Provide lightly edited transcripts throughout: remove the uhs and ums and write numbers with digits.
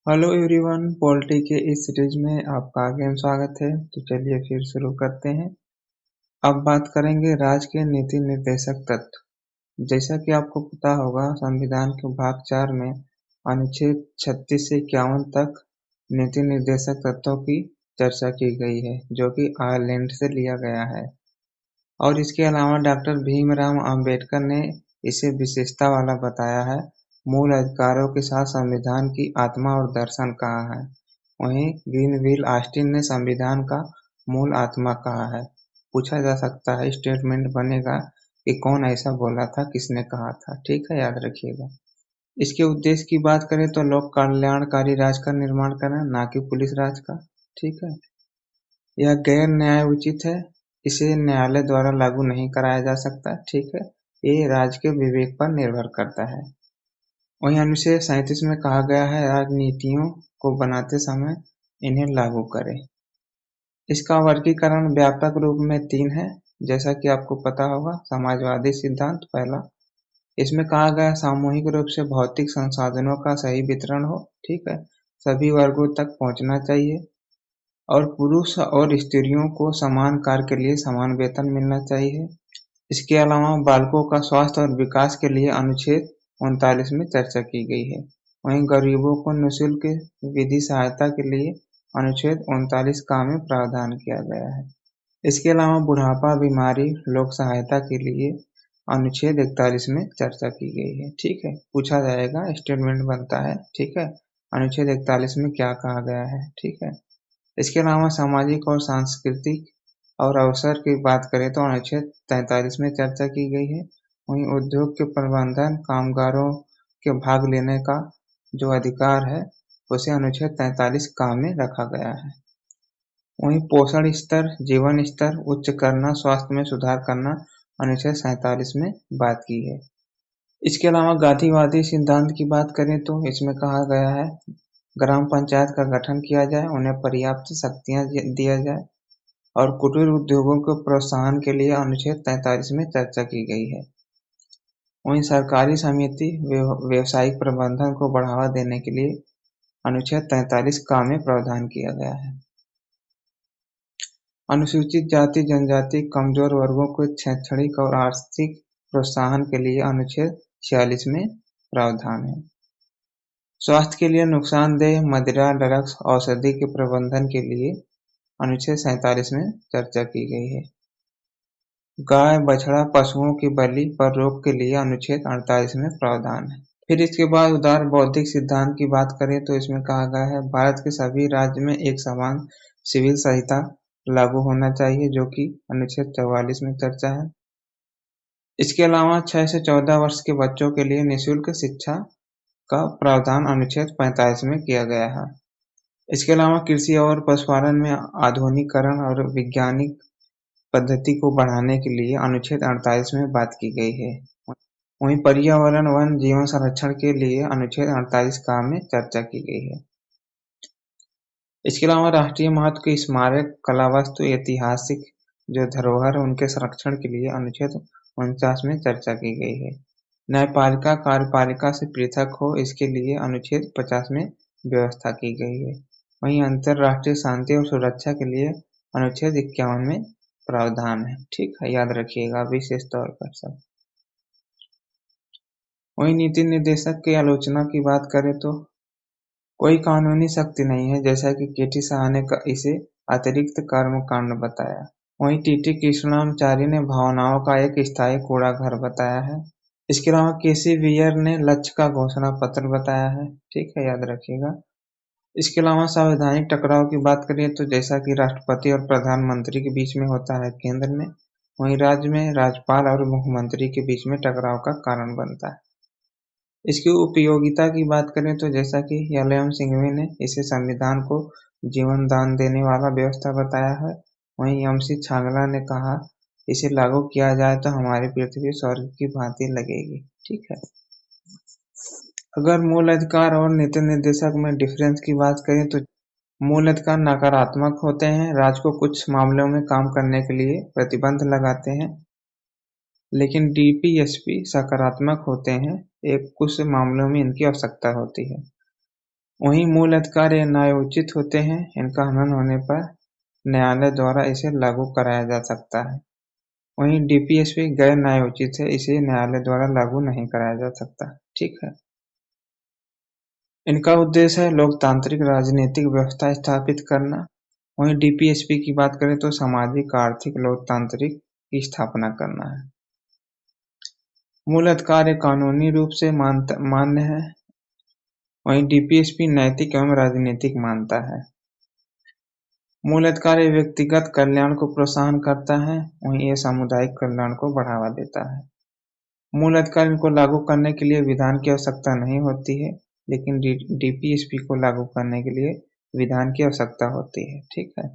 Hello everyone, polity के इस series में आपका अगेन स्वागत है। तो चलिए फिर शुरू करते हैं। अब बात करेंगे राज्य के नीति निर्देशक तत्व। जैसा कि आपको पता होगा, संविधान के भाग 4 में अनुच्छेद 36 से 51 तक नीति निर्देशक तत्वों की चर्चा की गई है, जो कि आयरलैंड से लिया गया है। और इसके अलावा डॉक्टर भीमराव अंबेडकर ने इसे विशेषता वाला बताया है। मूल अधिकारों के साथ संविधान की आत्मा और दर्शन कहा है। वहीं ग्रीनविल ऑस्टिन ने संविधान का मूल आत्मा कहा है। पूछा जा सकता है, स्टेटमेंट बनेगा कि कौन ऐसा बोला था, किसने कहा था। ठीक है, याद रखिएगा। इसके उद्देश्य की बात करें तो लोक कल्याणकारी राज्य का निर्माण करना, ना कि पुलिस राज का। ठीक है। यह गैर न्याय उचित है। इसे न्यायालय द्वारा लागू नहीं कराया जा सकता। ठीक है। ये राज्य के विवेक पर निर्भर करता है। वहीं अनुच्छेद 37 में कहा गया है, राजनीतियों को बनाते समय इन्हें लागू करें। इसका वर्गीकरण व्यापक रूप में 3 है, जैसा कि आपको पता होगा। समाजवादी सिद्धांत पहला, इसमें कहा गया सामूहिक रूप से भौतिक संसाधनों का सही वितरण हो। ठीक है। सभी वर्गों तक पहुंचना चाहिए और पुरुष और स्त्रियों को समान कार्य के लिए समान वेतन मिलना चाहिए। इसके अलावा बालकों का स्वास्थ्य और विकास के लिए अनुच्छेद 39 में चर्चा की गई है। वहीं गरीबों को निःशुल्क विधि सहायता के लिए अनुच्छेद 39 का में प्रावधान किया गया है। इसके अलावा बुढ़ापा, बीमारी, लोक सहायता के लिए अनुच्छेद 41 में चर्चा की गई है। ठीक है। पूछा जाएगा, स्टेटमेंट बनता है। ठीक है। अनुच्छेद 41 में क्या कहा गया है। ठीक है। इसके अलावा सामाजिक और सांस्कृतिक और अवसर की बात करें तो अनुच्छेद 43 में चर्चा की गई है। वहीं उद्योग के प्रबंधन, कामगारों के भाग लेने का जो अधिकार है, उसे अनुच्छेद 43 का में रखा गया है। वहीं पोषण स्तर, जीवन स्तर उच्च करना, स्वास्थ्य में सुधार करना अनुच्छेद 47 में बात की है। इसके अलावा गांधीवादी सिद्धांत की बात करें तो इसमें कहा गया है, ग्राम पंचायत का गठन किया जाए, उन्हें पर्याप्त शक्तियां दिया जाए और कुटीर उद्योगों के प्रोत्साहन के लिए अनुच्छेद 43 में चर्चा की गई है। वहीं सरकारी समिति व्यवसायिक प्रबंधन को बढ़ावा देने के लिए अनुच्छेद 43 का में प्रावधान किया गया है। अनुसूचित जाति जनजाति कमजोर वर्गों को शैक्षणिक और आर्थिक प्रोत्साहन के लिए अनुच्छेद 46 में प्रावधान है। स्वास्थ्य के लिए नुकसानदेह मदिरा, ड्रग्स, औषधि के प्रबंधन के लिए अनुच्छेद 47 में चर्चा की गई है। गाय, बछड़ा, पशुओं की बलि पर रोक के लिए अनुच्छेद 48 में प्रावधान है। फिर इसके बाद उदार बौद्धिक सिद्धांत की बात करें तो इसमें कहा गया है, भारत के सभी राज्य में एक समान सिविल संहिता लागू होना चाहिए, जो कि अनुच्छेद 44 में चर्चा है। इसके अलावा 6 से 14 वर्ष के बच्चों के लिए निःशुल्क शिक्षा का प्रावधान अनुच्छेद 45 में किया गया है। इसके अलावा कृषि और पशुपालन में आधुनिकीकरण और वैज्ञानिक पद्धति को बढ़ाने के लिए अनुच्छेद 48 में बात की गई है। वहीं पर्यावरण वन जीवन संरक्षण के लिए अनुच्छेद 48 का में चर्चा की गई है। इसके अलावा राष्ट्रीय महत्व के स्मारक, कला वस्तु, ऐतिहासिक जो धरोहर है, उनके संरक्षण के लिए अनुच्छेद 49 में चर्चा की गई है। न्यायपालिका कार्यपालिका से पृथक हो, इसके लिए अनुच्छेद 50 में व्यवस्था की गई है। वहीं अंतरराष्ट्रीय शांति और सुरक्षा के लिए अनुच्छेद 51 में प्रावधान है। ठीक है, याद रखिएगा विशेष तौर पर सब। वहीं नीति निर्देशक की आलोचना की बात करें तो कोई कानूनी शक्ति नहीं है, जैसा कि केटी शाह ने इसे अतिरिक्त कर्मकांड बताया। वहीं टीटी कृष्णाचारी ने भावनाओं का एक स्थायी कूड़ा घर बताया है। इसके अलावा केसी वियर ने लक्ष्य का घोषणा पत्र बताया है। ठीक है, याद रखिएगा। इसके अलावा संवैधानिक टकराव की बात करें तो जैसा कि राष्ट्रपति और प्रधानमंत्री के बीच में होता है केंद्र में, वहीं राज्य में राज्यपाल और मुख्यमंत्री के बीच में टकराव का कारण बनता है। इसकी उपयोगिता की बात करें तो जैसा कि एल.एम. सिंघवी ने इसे संविधान को जीवन दान देने वाला व्यवस्था बताया है। वहीं एम.सी. छांगला ने कहा, इसे लागू किया जाए तो हमारी पृथ्वी स्वर्ग की भांति लगेगी। ठीक है। अगर मूल अधिकार और नीति निर्देशक में डिफरेंस की बात करें तो मूल अधिकार नकारात्मक होते हैं, राज्य को कुछ मामलों में काम करने के लिए प्रतिबंध लगाते हैं, लेकिन डीपीएसपी सकारात्मक होते हैं, एक कुछ मामलों में इनकी आवश्यकता होती है। वहीं मूल अधिकार ये न्यायोचित होते हैं, इनका हनन होने पर न्यायालय द्वारा इसे लागू कराया जा सकता है। वहीं डीपीएसपी गैर न्यायोचित है, इसे न्यायालय द्वारा लागू नहीं कराया जा सकता। ठीक है। इनका उद्देश्य है लोकतांत्रिक राजनीतिक व्यवस्था स्थापित करना। वहीं डीपीएसपी की बात करें तो सामाजिक आर्थिक लोकतांत्रिक की स्थापना करना है। मूल अधिकार ये कानूनी रूप से मान्य है। वहीं डीपीएसपी नैतिक एवं राजनीतिक मानता है। मूल अधिकार ये व्यक्तिगत कल्याण को प्रोत्साहन करता है। वहीं ये सामुदायिक कल्याण को बढ़ावा देता है। मूल अधिकार इनको लागू करने के लिए विधान की आवश्यकता नहीं होती है, लेकिन डीपीएसपी को लागू करने के लिए विधान की आवश्यकता होती है। ठीक है।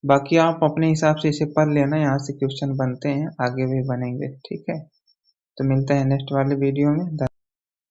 बाकी आप अपने हिसाब से इसे पढ़ लेना, यहाँ से क्वेश्चन बनते हैं, आगे भी बनेंगे। ठीक है। तो मिलते हैं नेक्स्ट वाले वीडियो में।